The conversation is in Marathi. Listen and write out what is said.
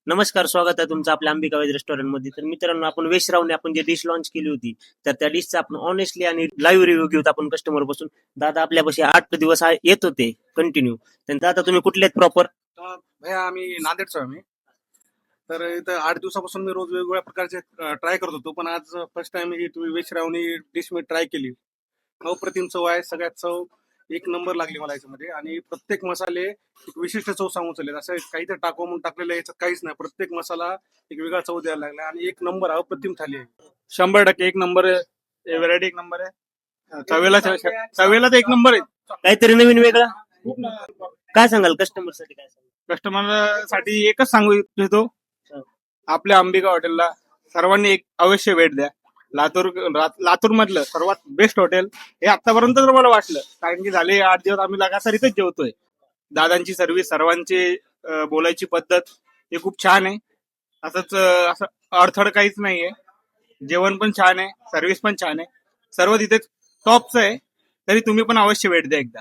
नमस्कार, स्वागत आहे तुमचं आपल्या अंबिका वेज रेस्टॉरंटमध्ये. तर मित्रांनो, आपण वेश रावने आपण जे डिश लॉन्च केली होती, तर त्या डिशचा आपण ऑनेस्टली आणि लाईव्ह रिव्ह्यू घेऊत आपण कस्टमर पासून. दादा आपल्यापाशी 8 दिवस येत होते कंटिन्यू. तर दादा तुम्ही कुठले आहेत प्रॉपर? भैया आम्ही नांदेडचो आम्ही. तर इथं 8 दिवसापासून मी रोज वेगवेगळ्या प्रकारचे ट्राय करत होतो, पण आज फर्स्ट टाइम ही तुम्ही वेज रावणी डिश मी ट्राय केली. अप्रतिम चव आहे, सगळ्यात चव एक नंबर लागली मला याच्यामध्ये. आणि प्रत्येक मसाले एक विशिष्ट चव सांगून चालले, असं काहीतरी टाकू म्हणून टाकलेलं याच्यात काहीच नाही. प्रत्येक मसाला एक वेगळा चव द्यायला लागला आणि एक नंबर अप्रतिम थाली आहे. 100% एक नंबर आहे. व्हरायटी एक नंबर आहे. चवेला तर एक नंबर आहे. काहीतरी नवीन वेगळा काय सांगाल कस्टमर साठी? काय सांगाल? कस्टमर साठी एकच सांगू इच्छितो, आपल्या अंबिका हॉटेलला सर्वांनी एक अवश्य भेट द्या. लातूर मधलं सर्वात बेस्ट हॉटेल हे आतापर्यंत तर मला वाटलं, कारण की झाले 8 दिवस आम्ही लगातार इथेच जेवतोय. दादांची सर्व्हिस, सर्वांची बोलायची पद्धत हे खूप छान आहे. असं अडथळ काहीच नाहीये. जेवण पण छान आहे, सर्व्हिस पण छान आहे, सर्व तिथे टॉपचं आहे. तरी तुम्ही पण अवश्य भेट द्या एकदा.